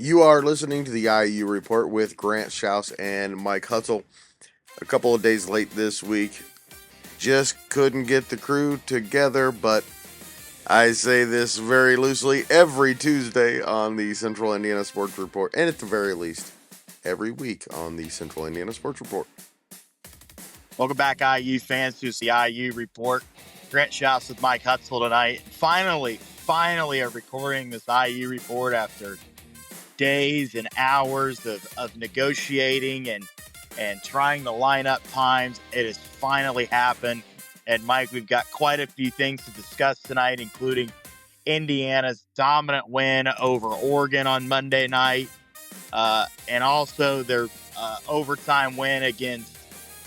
You are listening to the IU Report with Grant Shouse and Mike Hutsell. A couple of days late this week. Just couldn't get the crew together, but I say this very loosely every Tuesday on the Central Indiana Sports Report, and at the very least, every week on the Central Indiana Sports Report. Welcome back, IU fans, to the IU Report. Grant Shouse with Mike Hutsell tonight. Finally are recording this IU Report after days and hours of negotiating and trying to line up times. It has finally happened. And Mike, we've got quite a few things to discuss tonight, including Indiana's dominant win over Oregon on Monday night, and also their overtime win against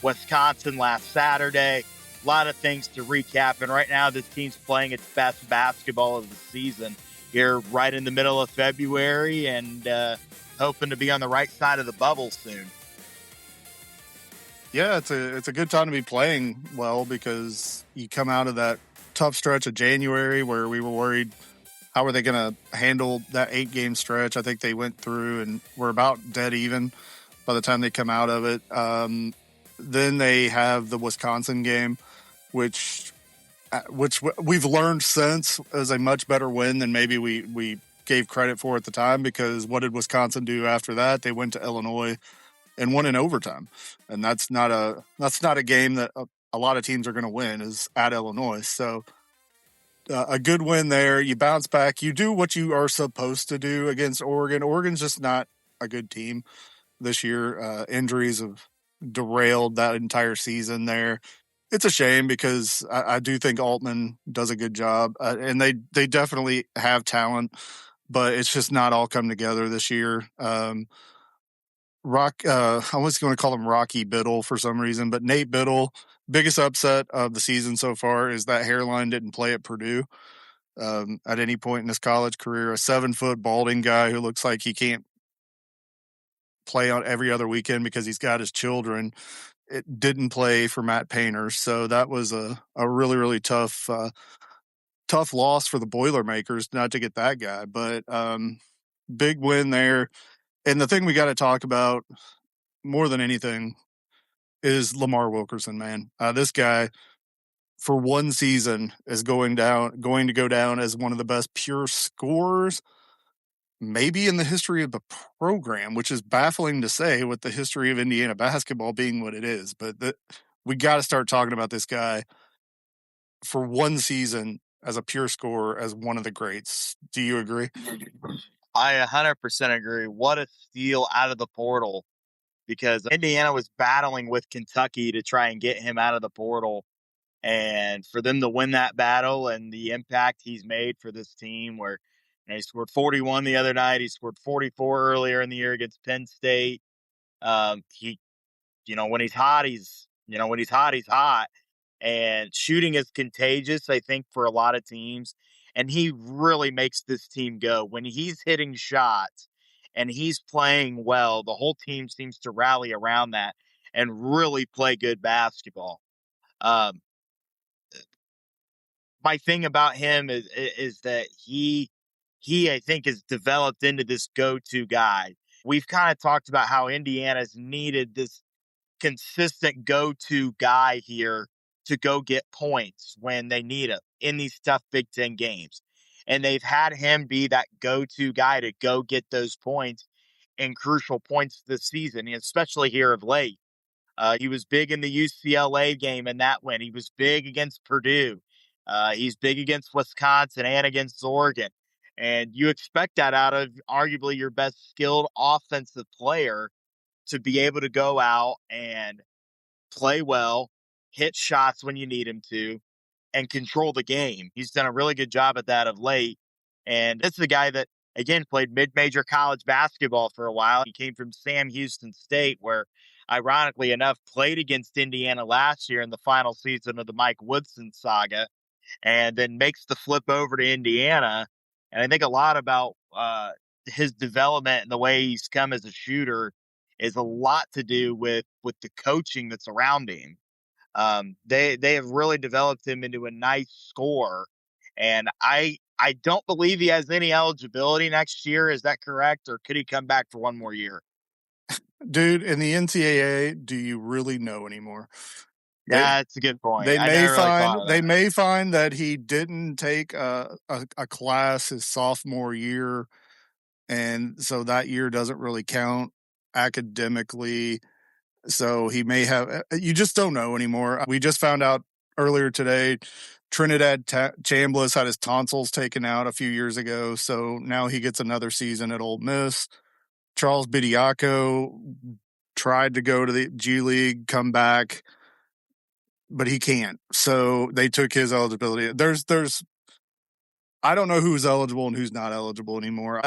Wisconsin last Saturday. A lot of things to recap. And right now, this team's playing its best basketball of the season here right in the middle of February, and hoping to be on the right side of the bubble soon. Yeah, it's a good time to be playing well, because you come out of that tough stretch of January where we were worried how are they going to handle that 8-game stretch. I think they went through and were about dead even by the time they come out of it. Then they have the Wisconsin game, which we've learned since is a much better win than maybe we gave credit for at the time, because what did Wisconsin do after that? They went to Illinois and won in overtime. And that's not a game that a lot of teams are going to win, is at Illinois. So a good win there. You bounce back. You do what you are supposed to do against Oregon. Oregon's just not a good team this year. Injuries have derailed that entire season there. It's a shame, because I do think Altman does a good job, and they definitely have talent, but it's just not all come together this year. I was going to call him Rocky Biddle for some reason, but Nate Biddle, biggest upset of the season so far is that hairline didn't play at Purdue at any point in his college career. A 7-foot balding guy who looks like he can't play on every other weekend because he's got his children. It didn't play for Matt Painter. So that was a really, really tough loss for the Boilermakers not to get that guy, but big win there. And the thing we got to talk about more than anything is Lamar Wilkerson, man. This guy for one season is going to go down as one of the best pure scorers maybe in the history of the program, which is baffling to say with the history of Indiana basketball being what it is. But we got to start talking about this guy for one season as a pure scorer, as one of the greats. Do you agree? I 100% agree. What a steal out of the portal, because Indiana was battling with Kentucky to try and get him out of the portal. And for them to win that battle and the impact he's made for this team, where he scored 41 the other night, he scored 44 earlier in the year against Penn State. He, when he's hot, he's hot. And shooting is contagious, I think, for a lot of teams. And he really makes this team go. When he's hitting shots and he's playing well, the whole team seems to rally around that and really play good basketball. Um, my thing about him is that he I think has developed into this go-to guy. We've kind of talked about how Indiana's needed this consistent go-to guy here to go get points when they need him in these tough Big Ten games. And they've had him be that go-to guy to go get those points in crucial points this season, especially here of late. He was big in the UCLA game in that win. He was big against Purdue. He's big against Wisconsin and against Oregon. And you expect that out of arguably your best skilled offensive player, to be able to go out and play well, hit shots when you need him to, and control the game. He's done a really good job at that of late. And this is a guy that, again, played mid-major college basketball for a while. He came from Sam Houston State, where, ironically enough, played against Indiana last year in the final season of the Mike Woodson saga, and then makes the flip over to Indiana. And I think a lot about his development and the way he's come as a shooter is a lot to do with the coaching that's around him. They have really developed him into a nice scorer, and I I don't believe he has any eligibility next year. Is that correct? Or could he come back for one more year? Dude, in the NCAA, do you really know anymore? That's a good point. They I may never really thought of that. find that he didn't take a class his sophomore year, and so that year doesn't really count academically. So he may have. You just don't know anymore. We just found out earlier today. Trinidad Chambliss had his tonsils taken out a few years ago, so now he gets another season at Ole Miss. Charles Bediako tried to go to the G League, come back, but he can't. So they took his eligibility. I don't know who's eligible and who's not eligible anymore.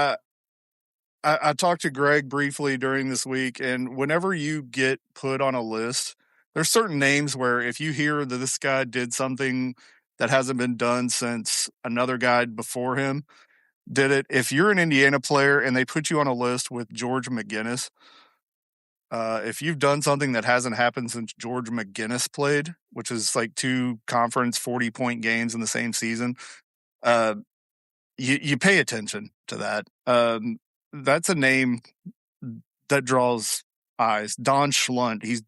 I talked to Greg briefly during this week, and whenever you get put on a list, there's certain names where if you hear that this guy did something that hasn't been done since another guy before him did it. If you're an Indiana player and they put you on a list with George McGinnis, if you've done something that hasn't happened since George McGinnis played, which is like 2 conference 40-point games in the same season, uh, you pay attention to that. That's a name that draws eyes. Don Schlunt.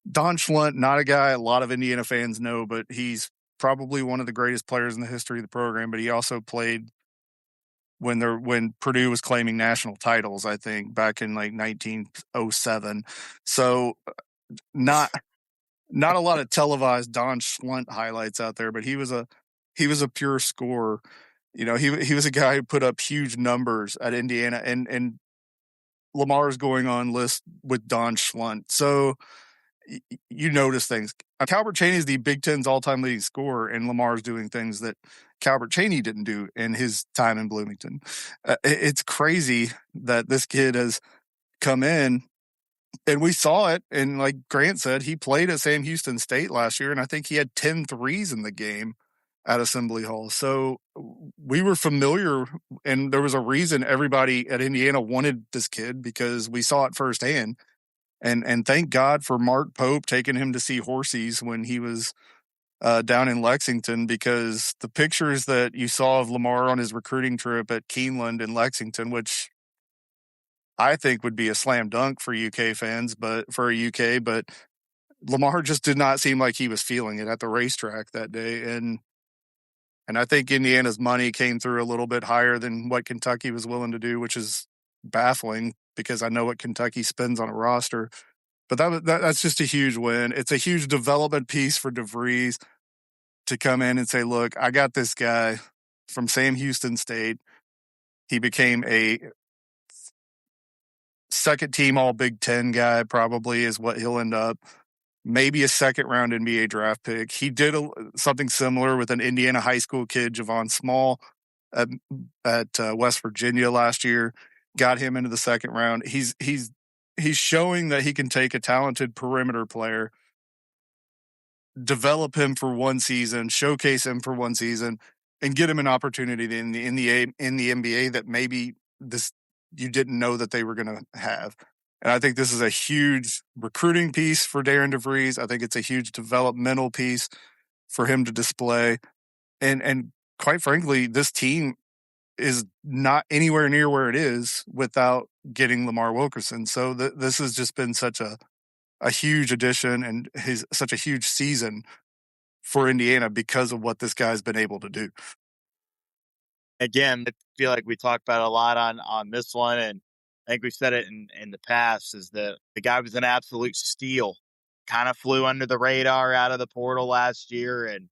Don Schlunt, not a guy a lot of Indiana fans know, but he's probably one of the greatest players in the history of the program. But he also played when Purdue was claiming national titles, I think, back in like 1907. So not a lot of televised Don Schlunt highlights out there, but he was a pure scorer. You know, he was a guy who put up huge numbers at Indiana, and Lamar's going on list with Don Schlunt. So you notice things. Calbert Cheney is the Big Ten's all-time leading scorer, and Lamar's doing things that Calbert Cheney didn't do in his time in Bloomington. It's crazy that this kid has come in, and we saw it. And like Grant said, he played at Sam Houston State last year, and I think he had 10 threes in the game at Assembly Hall. So we were familiar, and there was a reason everybody at Indiana wanted this kid, because we saw it firsthand. And thank God for Mark Pope taking him to see Horsies when he was down in Lexington, because the pictures that you saw of Lamar on his recruiting trip at Keeneland in Lexington, which I think would be a slam dunk for UK fans, but for a UK, but Lamar just did not seem like he was feeling it at the racetrack that day. And I think Indiana's money came through a little bit higher than what Kentucky was willing to do, which is baffling because I know what Kentucky spends on a roster. But that's just a huge win. It's a huge development piece for DeVries to come in and say, look, I got this guy from Sam Houston State. He became a second team all Big Ten guy, probably is what he'll end up. Maybe a second round NBA draft pick. He did something similar with an Indiana high school kid, Javon Small, at West Virginia last year. Got him into the second round. He's showing that he can take a talented perimeter player, develop him for one season, showcase him for one season, and get him an opportunity in the NBA that maybe you didn't know that they were going to have. And I think this is a huge recruiting piece for Darren DeVries. I think it's a huge developmental piece for him to display. And quite frankly, this team is not anywhere near where it is without getting Lamar Wilkerson. So this has just been such a huge addition and such a huge season for Indiana because of what this guy's been able to do. Again, I feel like we talked about it a lot on this one, and I think we've said it in the past, is that the guy was an absolute steal. Kind of flew under the radar out of the portal last year, and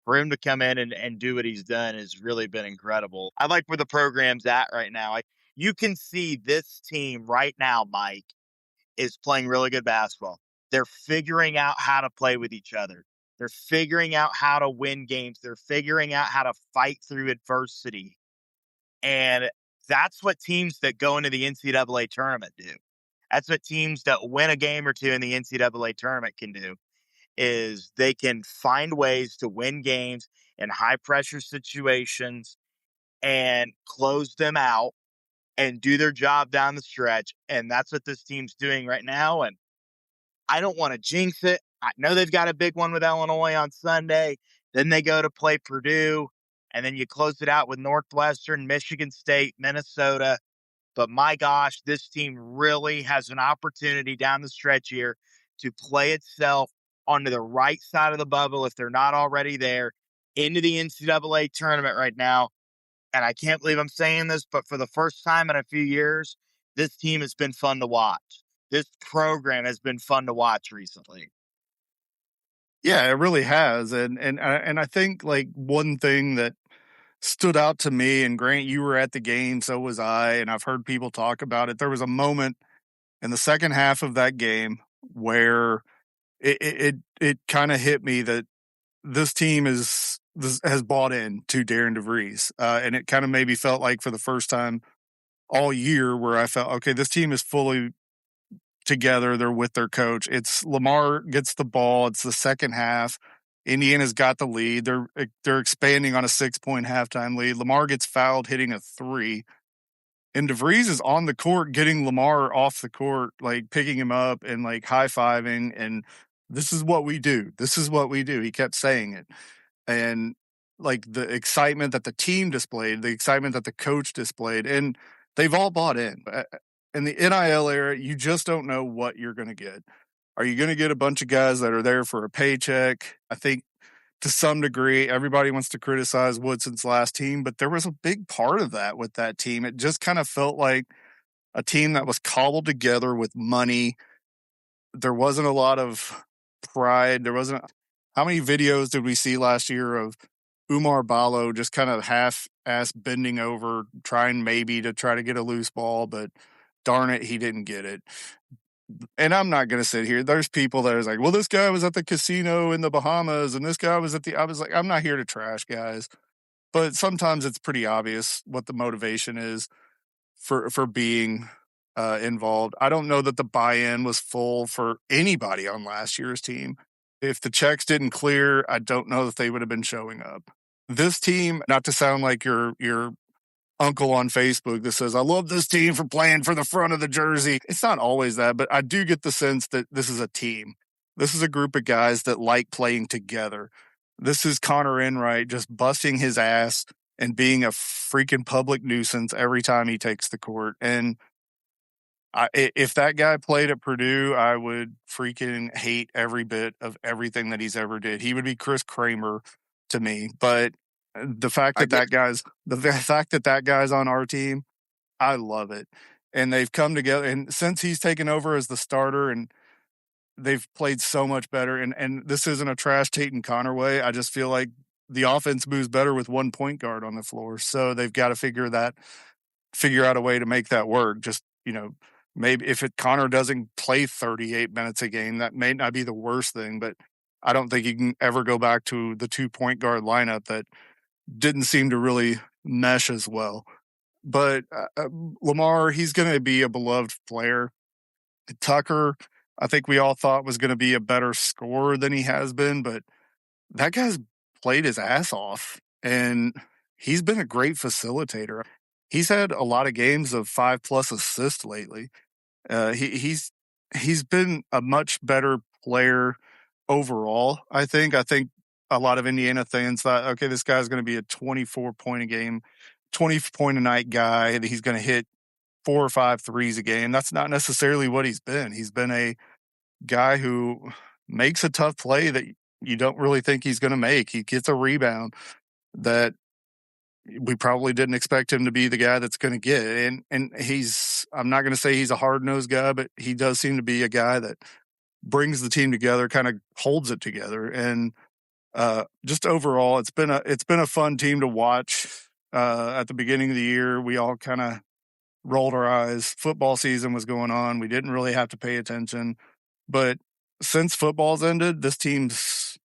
for him to come in and do what he's done has really been incredible. I like where the program's at right now. You can see this team right now, Mike, is playing really good basketball. They're figuring out how to play with each other. They're figuring out how to win games. They're figuring out how to fight through adversity. And that's what teams that go into the NCAA tournament do. That's what teams that win a game or two in the NCAA tournament can do, is they can find ways to win games in high pressure situations and close them out and do their job down the stretch. And that's what this team's doing right now. And I don't want to jinx it. I know they've got a big one with Illinois on Sunday. Then they go to play Purdue. and then you close it out with Northwestern, Michigan State, Minnesota. But my gosh, this team really has an opportunity down the stretch here to play itself onto the right side of the bubble if they're not already there, into the NCAA tournament right now. And I can't believe I'm saying this, but for the first time in a few years, this team has been fun to watch. This program has been fun to watch recently. Yeah, it really has. And I think like one thing that stood out to me, and Grant, you were at the game, so was I, and I've heard people talk about it. There was a moment in the second half of that game where it kind of hit me that this team has bought in to Darren DeVries, and it kind of maybe felt like for the first time all year where I felt, okay, this team is fully together. They're with their coach. It's Lamar gets the ball. It's the second half. Indiana's got the lead. They're expanding on a 6-point halftime lead. Lamar gets fouled hitting a three. And DeVries is on the court getting Lamar off the court, like picking him up and like high-fiving. And this is what we do. This is what we do. He kept saying it. And like the excitement that the team displayed, the excitement that the coach displayed, and they've all bought in. In the NIL era, you just don't know what you're going to get. Are you going to get a bunch of guys that are there for a paycheck? I think to some degree, everybody wants to criticize Woodson's last team, but there was a big part of that with that team. It just kind of felt like a team that was cobbled together with money. There wasn't a lot of pride. There wasn't. How many videos did we see last year of Umar Ballo just kind of half-ass bending over, trying maybe to try to get a loose ball, but darn it, he didn't get it. And I'm not going to sit here. There's people that is like, well, this guy was at the casino in the Bahamas and this guy was I was like, I'm not here to trash guys. But sometimes it's pretty obvious what the motivation is for being involved. I don't know that the buy-in was full for anybody on last year's team. If the checks didn't clear, I don't know that they would have been showing up. This team, not to sound like your uncle on Facebook that says, I love this team for playing for the front of the jersey. It's not always that, but I do get the sense that this is a team. This is a group of guys that like playing together. This is Connor Enright just busting his ass and being a freaking public nuisance every time he takes the court. And if that guy played at Purdue, I would freaking hate every bit of everything that he's ever did. He would be Chris Kramer to me. But the fact that that guy's on our team, I love it. And they've come together. And since he's taken over as the starter, and they've played so much better. And this isn't a trash Tate Connor way. I just feel like the offense moves better with one point guard on the floor. So they've got to figure out a way to make that work. Just, maybe if Connor doesn't play 38 minutes a game, that may not be the worst thing, but I don't think you can ever go back to the 2-point guard lineup that didn't seem to really mesh as well. But Lamar, he's going to be a beloved player. Tucker, I think we all thought was going to be a better scorer than he has been, but that guy's played his ass off, and he's been a great facilitator. He's had a lot of games of 5+ assists lately. He's been a much better player overall. I think a lot of Indiana fans thought, okay, this guy's going to be a 24-point a game, 20-point a night guy, and he's going to hit 4 or 5 threes a game. That's not necessarily what he's been. He's been a guy who makes a tough play that you don't really think he's going to make. He gets a rebound that we probably didn't expect him to be the guy that's going to get. And I'm not going to say he's a hard-nosed guy, but he does seem to be a guy that brings the team together, kind of holds it together. And just overall, it's been a fun team to watch. At the beginning of the year, we all kind of rolled our eyes. Football season was going on. We didn't really have to pay attention. But since football's ended, this team's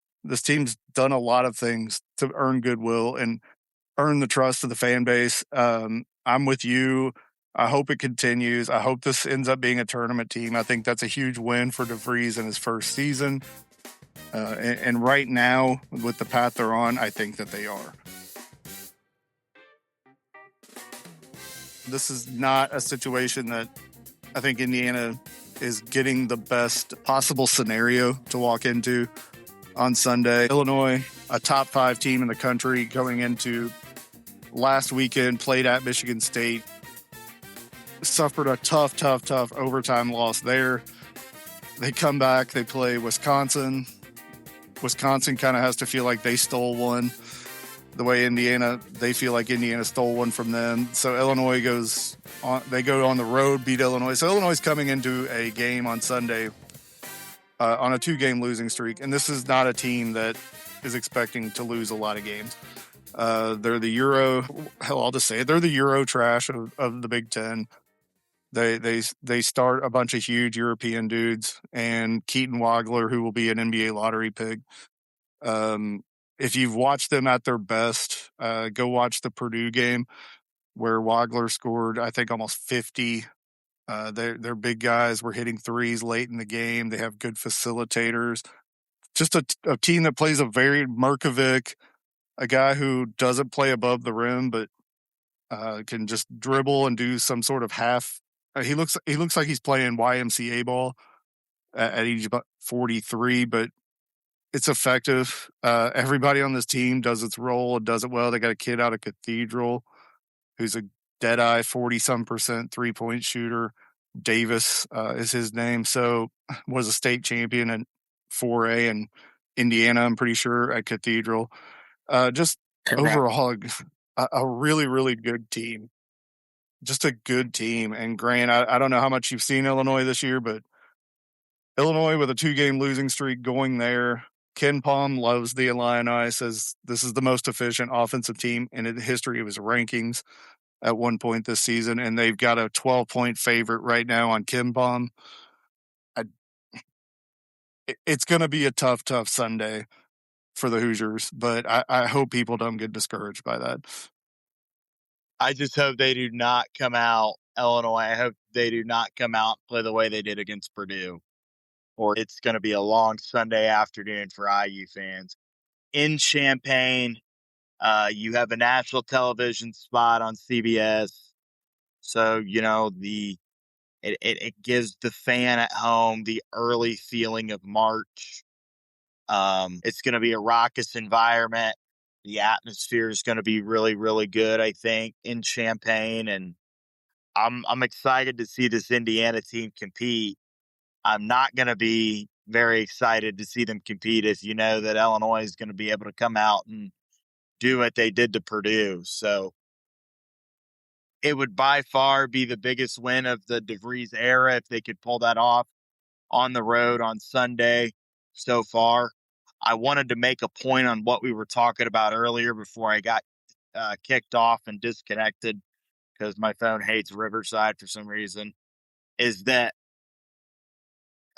done a lot of things to earn goodwill and earn the trust of the fan base. I'm with you. I hope it continues. I hope this ends up being a tournament team. I think that's a huge win for DeVries in his first season. And right now, with the path they're on, I think that they are. This is not a situation that I think Indiana is getting the best possible scenario to walk into. on Sunday. Illinois, a top 5 team in the country going into last weekend, played at Michigan State, suffered a tough overtime loss there. They come back, they play Wisconsin. Wisconsin kind of has to feel like they stole one the way they feel like Indiana stole one from them. So Illinois they go on the road, beat Illinois. So Illinois is coming into a game on Sunday on a 2-game losing streak. And this is not a team that is expecting to lose a lot of games. They're the I'll just say it, they're the Euro trash of the Big Ten. They start a bunch of huge European dudes and Keaton Wagler, who will be an NBA lottery pick. If you've watched them at their best, go watch the Purdue game where Wagler scored, I think, almost 50. They're big guys. Were hitting threes late in the game. They have good facilitators. Just a team that plays a very Merkovic, a guy who doesn't play above the rim, but can just dribble and do some sort of half. He looks like he's playing YMCA ball at age about 43, but it's effective. Everybody on this team does its role and does it well. They got a kid out of Cathedral who's a dead-eye 40-some% three-point shooter. Davis is his name. So was a state champion in 4A in Indiana, I'm pretty sure, at Cathedral. Just overall, a really, really good team. Just a good team. And Grant, I don't know how much you've seen Illinois this year, but Illinois with a 2-game losing streak going there. Ken Palm loves the Illini, says this is the most efficient offensive team in history of his rankings at one point this season, and they've got a 12-point favorite right now on Ken Palm. It's going to be a tough Sunday for the Hoosiers, but I hope people don't get discouraged by that. I just hope they do not come out, Illinois. I hope they do not come out and play the way they did against Purdue, or it's going to be a long Sunday afternoon for IU fans. In Champaign, you have a national television spot on CBS. So, it gives the fan at home the early feeling of March. It's going to be a raucous environment. The atmosphere is going to be really, really good, I think, in Champaign. And I'm excited to see this Indiana team compete. I'm not going to be very excited to see them compete if you know that Illinois is going to be able to come out and do what they did to Purdue. So it would by far be the biggest win of the DeVries era if they could pull that off on the road on Sunday so far. I wanted to make a point on what we were talking about earlier before I got kicked off and disconnected because my phone hates Riverside for some reason, is that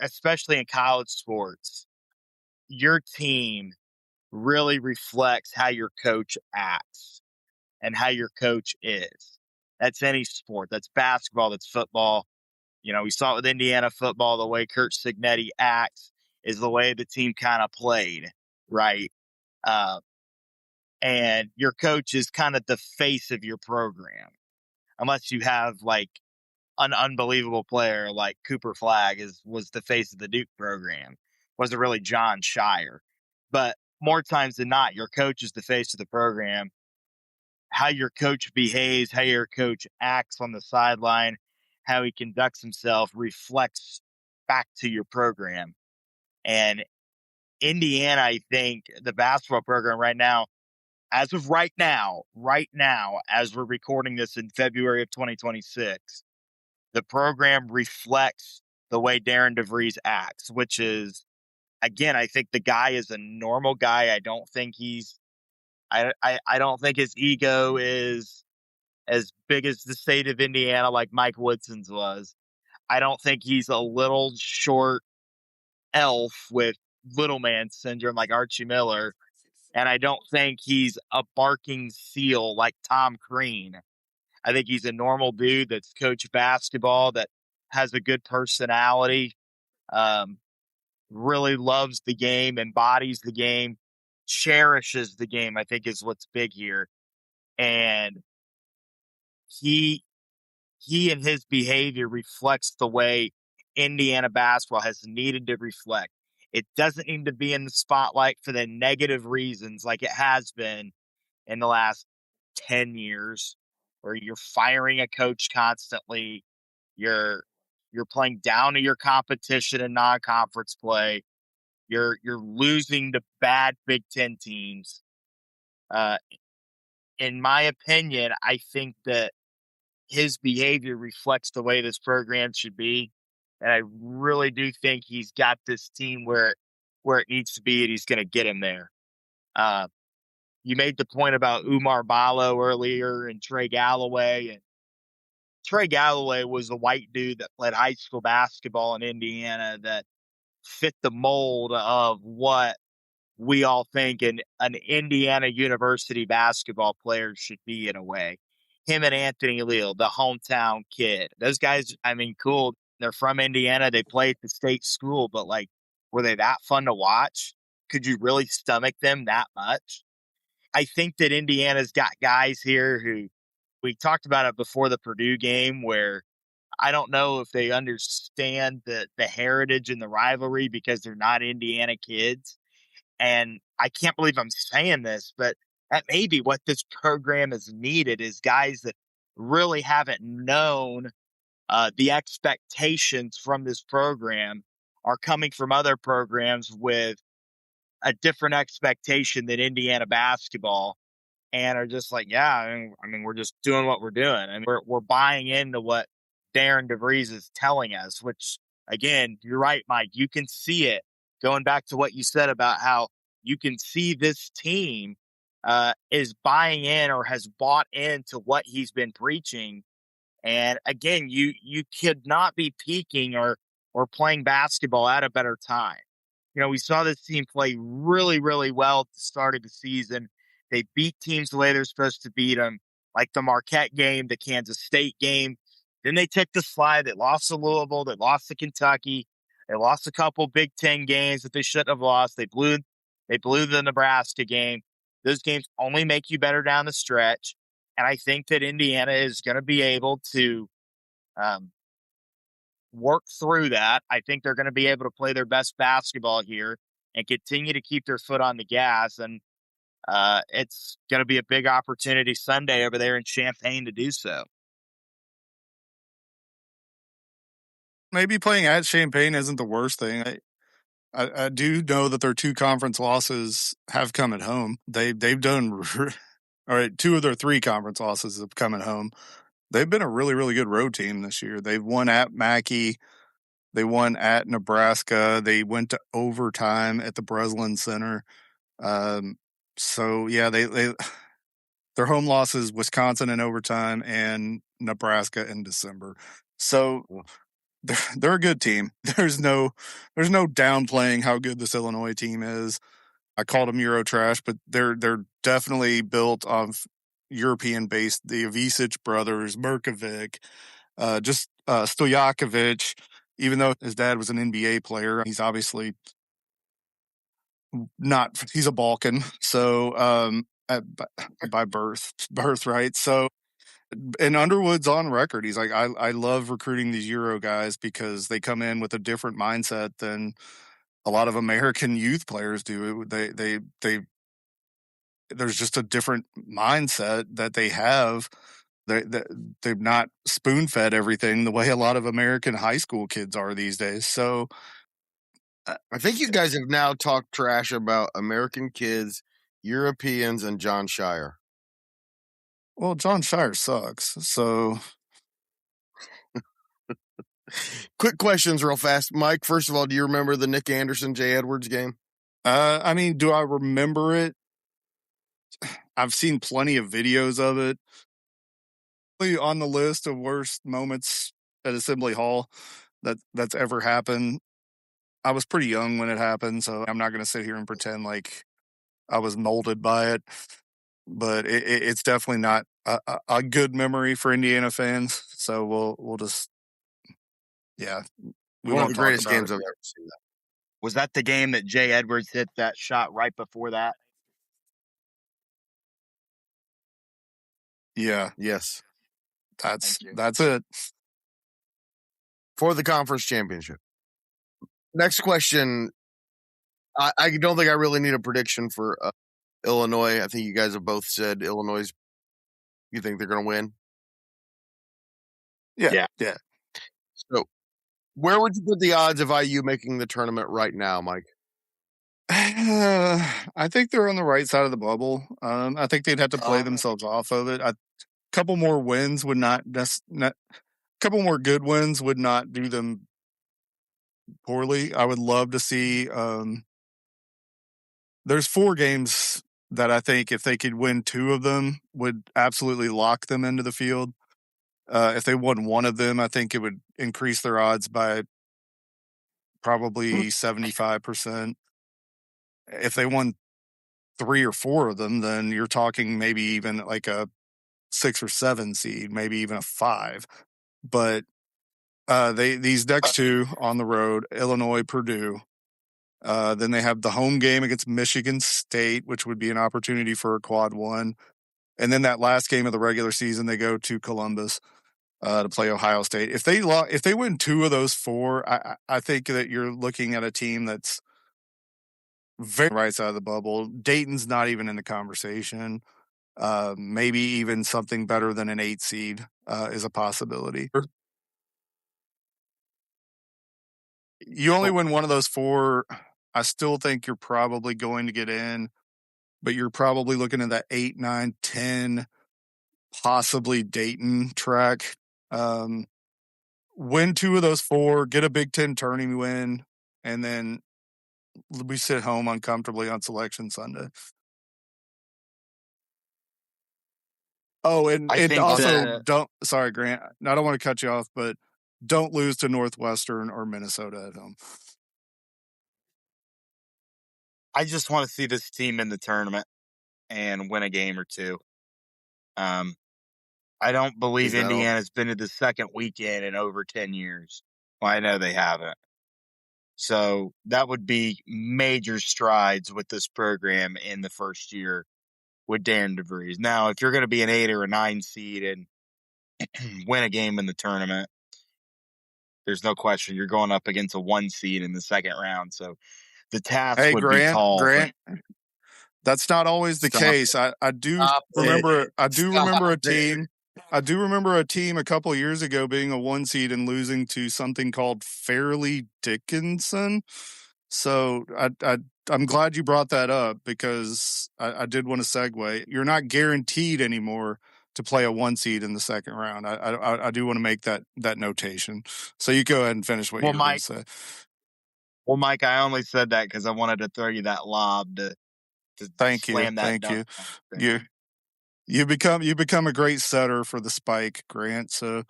especially in college sports, your team really reflects how your coach acts and how your coach is. That's any sport. That's basketball. That's football. We saw it with Indiana football. The way Kurt Signetti acts is the way the team kind of played, right? And your coach is kind of the face of your program, unless you have like an unbelievable player like Cooper Flagg was the face of the Duke program. Wasn't really John Shire, but more times than not, your coach is the face of the program. How your coach behaves, how your coach acts on the sideline, how he conducts himself reflects back to your program. And Indiana, I think the basketball program right now, as of right now, as we're recording this in February of 2026, the program reflects the way Darren DeVries acts, which is, again, I think the guy is a normal guy. I don't think I don't think his ego is as big as the state of Indiana like Mike Woodson's was. I don't think he's a little short elf with little man syndrome like Archie Miller. And I don't think he's a barking seal like Tom Crean. I think he's a normal dude that's coached basketball, that has a good personality, really loves the game, embodies the game, cherishes the game, I think is what's big here. And he and his behavior reflects the way Indiana basketball has needed to reflect. It doesn't need to be in the spotlight for the negative reasons like it has been in the last 10 years, where you're firing a coach constantly. You're playing down to your competition in non-conference play. You're losing to bad Big Ten teams. In my opinion, I think that his behavior reflects the way this program should be. And I really do think he's got this team where it needs to be, and he's going to get him there. You made the point about Umar Ballo earlier and Trey Galloway. And Trey Galloway was the white dude that played high school basketball in Indiana that fit the mold of what we all think an Indiana University basketball player should be in a way. Him and Anthony Leal, the hometown kid. Those guys, I mean, cool. They're from Indiana. They play at the state school, but like, were they that fun to watch? Could you really stomach them that much? I think that Indiana's got guys here who we talked about it before the Purdue game, where I don't know if they understand the heritage and the rivalry because they're not Indiana kids. And I can't believe I'm saying this, but that may be what this program has needed, is guys that really haven't known the expectations from this program are coming from other programs with a different expectation than Indiana basketball, and are just like, yeah, I mean, we're just doing what we're doing. I mean, we're buying into what Darren DeVries is telling us, which, again, you're right, Mike. You can see it going back to what you said about how you can see this team is buying in or has bought into what he's been preaching. And again, you could not be peaking or playing basketball at a better time. You know, we saw this team play really, really well at the start of the season. They beat teams the way they're supposed to beat them, like the Marquette game, the Kansas State game. Then they took the slide. They lost to Louisville. They lost to Kentucky. They lost a couple Big Ten games that they shouldn't have lost. They blew the Nebraska game. Those games only make you better down the stretch. And I think that Indiana is going to be able to work through that. I think they're going to be able to play their best basketball here and continue to keep their foot on the gas. And it's going to be a big opportunity Sunday over there in Champaign to do so. Maybe playing at Champaign isn't the worst thing. I do know that their 2 conference losses have come at home. They've done all right. 2 of their 3 conference losses have come at home. They've been a really, really good road team this year. They've won at Mackey. They won at Nebraska. They went to overtime at the Breslin Center. So yeah, they their home losses: Wisconsin in overtime and Nebraska in December. So they're a good team. There's no downplaying how good this Illinois team is. I called them Euro trash, but they're definitely built off European based. The Ivisic brothers, Merkovic, Stojakovic. Even though his dad was an NBA player, he's obviously not. He's a Balkan, so by birthright. So, and Underwood's on record. He's like, I love recruiting these Euro guys because they come in with a different mindset than a lot of American youth players do. They there's just a different mindset that they have. They've not spoon fed everything the way a lot of American high school kids are these days. So I think you guys have now talked trash about American kids, Europeans, and John Shire. Well, John Shire sucks. So quick questions real fast. Mike, first of all, do you remember the Nick Anderson, Jay Edwards game? I mean, do I remember it? I've seen plenty of videos of it. On the list of worst moments at Assembly Hall that's ever happened. I was pretty young when it happened, so I'm not going to sit here and pretend like I was molded by it. But it's definitely not a good memory for Indiana fans. So we'll just, yeah. One of the greatest games I've ever seen. Was that the game that Jay Edwards hit that shot right before that? Yeah. Yes. That's it. For the conference championship. Next question. I don't think I really need a prediction for Illinois. I think you guys have both said Illinois. You think they're going to win? Yeah. So, where would you put the odds of IU making the tournament right now, Mike? I think they're on the right side of the bubble. I think they'd have to play themselves off of it. A couple more wins would not couple more good wins would not do them poorly. I would love to see. There's 4 games that I think if they could win 2 of them would absolutely lock them into the field. If they won 1 of them, I think it would increase their odds by probably 75%. If they won 3 or 4 of them, then you're talking maybe even like a 6 or 7 seed, maybe even a 5. But these next 2 on the road, Illinois, Purdue. Then they have the home game against Michigan State, which would be an opportunity for a quad 1. And then that last game of the regular season, they go to Columbus to play Ohio State. If they win 2 of those 4, I think that you're looking at a team that's very right side of the bubble. Dayton's not even in the conversation. Maybe even something better than an 8 seed is a possibility. You only win 1 of those 4. I still think you're probably going to get in, but you're probably looking at that 8, 9, 10, possibly Dayton track. Win 2 of those 4, get a Big Ten tourney win, and then we sit home uncomfortably on Selection Sunday. Oh, and also sorry, Grant, I don't want to cut you off, but don't lose to Northwestern or Minnesota at home. I just want to see this team in the tournament and win a game or 2. I don't believe Indiana's been to the second weekend in over 10 years. Well, I know they haven't. So that would be major strides with this program in the first year with Darren DeVries. Now, if you're going to be an 8 or a 9 seed and win a game in the tournament, there's no question you're going up against a 1 seed in the second round. So the task would be tall. Grant, that's not always the case. I do remember a team. I do remember a team a couple of years ago being a 1 seed and losing to something called Fairleigh Dickinson. So I'm glad you brought that up because I did want to segue. You're not guaranteed anymore to play a 1 seed in the second round. I do want to make that notation. So you go ahead and finish what you were going to say. Well, Mike, I only said that because I wanted to throw you that lob to Thank you. You become a great setter for the spike, Grant. So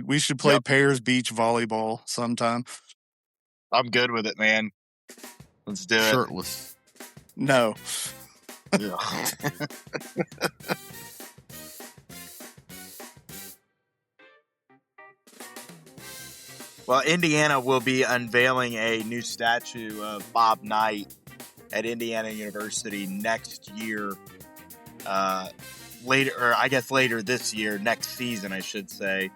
we should play pairs beach volleyball sometime. I'm good with it, man. Let's do it. Shirtless. No. Yeah. Well, Indiana will be unveiling a new statue of Bob Knight at Indiana University next year. Later this year, next season, I should say.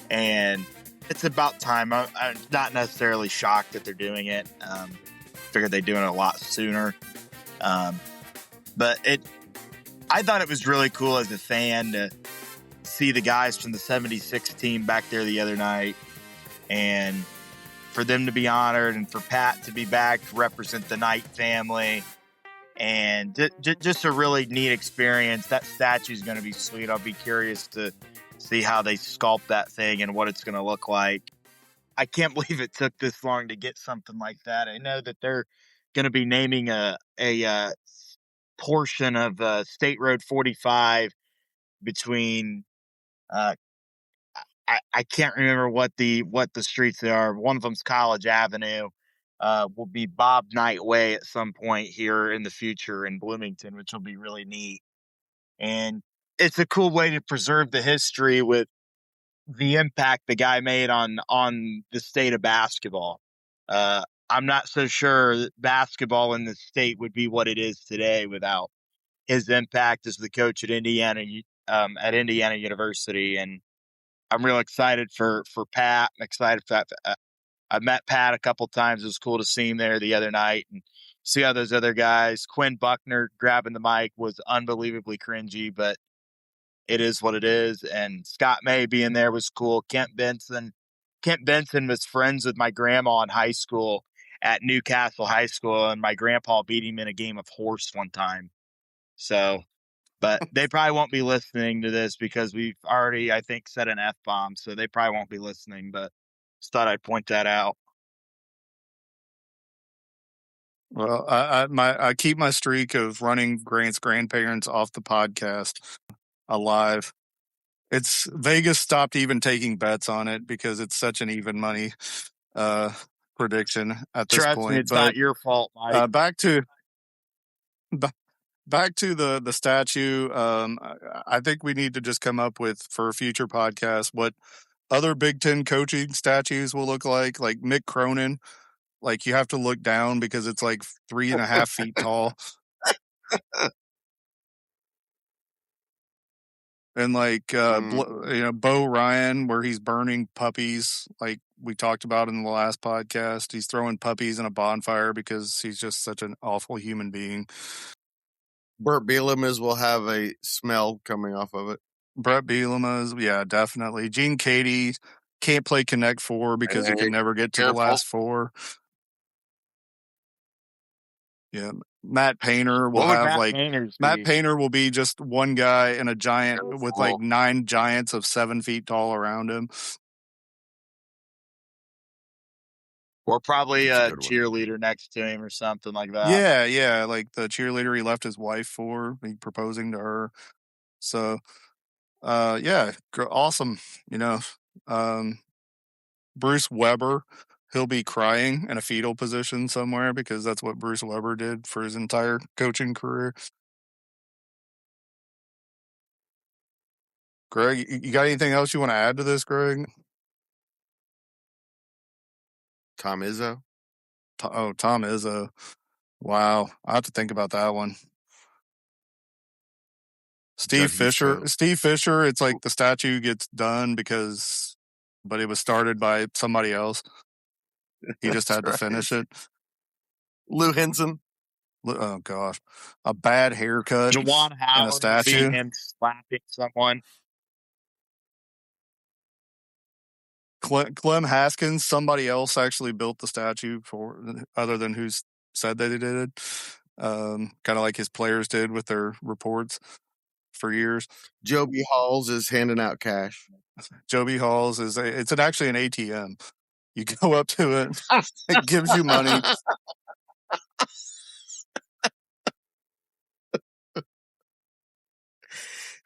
And it's about time. I'm not necessarily shocked that they're doing it. Figured they'd do it a lot sooner. But I thought it was really cool as a fan to see the guys from the 76 team back there the other night. And for them to be honored and for Pat to be back to represent the Knight family. And just a really neat experience. That statue is going to be sweet. I'll be curious to see how they sculpt that thing and what it's going to look like. I can't believe it took this long to get something like that. I know that they're going to be naming a portion of State Road 45 between I can't remember what the streets they are. One of them's College Avenue. Will be Bob Knight Way at some point here in the future in Bloomington, which will be really neat. And it's a cool way to preserve the history with the impact the guy made on the state of basketball. I'm not so sure that basketball in the state would be what it is today without his impact as the coach at Indiana University. And I'm real excited for Pat. I'm excited for that. I met Pat a couple times. It was cool to see him there the other night and see how those other guys, Quinn Buckner grabbing the mic was unbelievably cringy, but it is what it is. And Scott May being there was cool. Kent Benson was friends with my grandma in high school at Newcastle High School, and my grandpa beat him in a game of horse one time. So, but they probably won't be listening to this because we've already, I think, said an F-bomb. So they probably won't be listening, but just thought I'd point that out. Well, I keep my streak of running Grant's grandparents off the podcast alive. It's Vegas stopped even taking bets on it because it's such an even money prediction at this Trust point. me, it's but not your fault, Mike. back to the statue. I think we need to just come up with, for a future podcast, what other Big Ten coaching statues will look like Mick Cronin. Like, you have to look down because it's like 3.5 feet tall. And Bo Ryan, where he's burning puppies, like we talked about in the last podcast. He's throwing puppies in a bonfire because he's just such an awful human being. Burt Bielema's will have a smell coming off of it. Brett Bielema's, yeah, definitely. Gene Katie can't play Connect Four because he could never get to the last four. Yeah, Matt Painter will have Matt Painter will be just one guy and a giant with like 9 giants of 7 feet tall around him. Or probably a cheerleader next to him or something like that. Yeah, like the cheerleader he left his wife for, proposing to her. So, yeah, awesome. Bruce Weber, he'll be crying in a fetal position somewhere because that's what Bruce Weber did for his entire coaching career. Greg, you got anything else you want to add to this, Greg? Tom Izzo. Tom Izzo. Wow, I have to think about that one. Steve Fisher. It's like the statue gets done but it was started by somebody else. He just had to finish it. Lou Henson. Oh gosh, a bad haircut Juwan Howard and a statue. Him slapping someone. Clem Haskins. Somebody else actually built the statue other than who said that they did it. Kind of like his players did with their reports for years. Joby Halls is handing out cash. Joby Halls it's actually an ATM. You go up to it, it gives you money.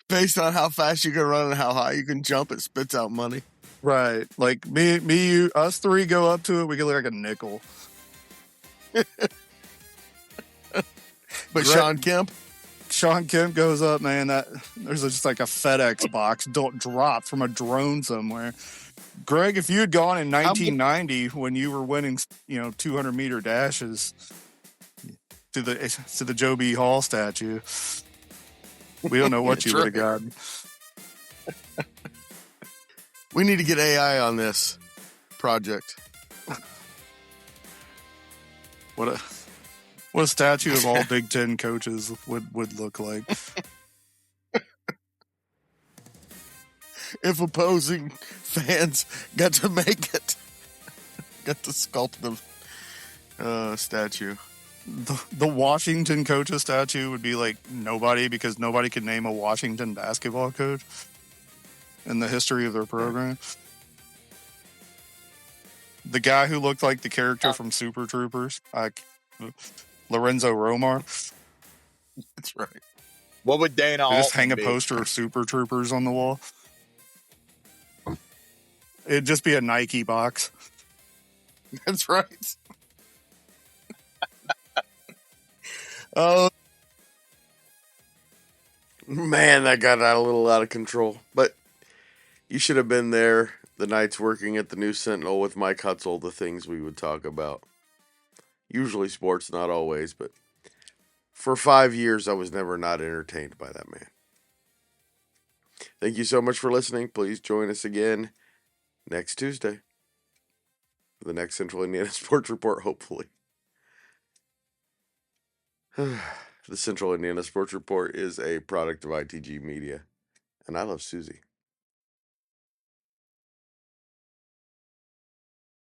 Based on how fast you can run and how high you can jump, it spits out money. Right. Like us three go up to it, we get like a nickel. But Sean Kemp goes up, man. There's just like a FedEx box drop from a drone somewhere. Greg, if you had gone in 1990 when you were winning, 200-meter dashes to the Joe B. Hall statue, we don't know what you would have gotten. We need to get AI on this project. What a statue of all Big Ten coaches would look like. If opposing fans got to make it, got to sculpt the statue. The Washington coach's statue would be like nobody, because nobody could name a Washington basketball coach in the history of their program. The guy who looked like the character from Super Troopers, like Lorenzo Romar. That's right. What would Dana just hang a poster of Super Troopers on the wall? It'd just be a Nike box. That's right. Oh, man, that got a little out of control. But you should have been there the nights working at the News Sentinel with Mike Hutsell, the things we would talk about. Usually sports, not always, but for 5 years, I was never not entertained by that man. Thank you so much for listening. Please join us again next Tuesday for the next Central Indiana Sports Report, hopefully. The Central Indiana Sports Report is a product of ITG Media, and I love Susie.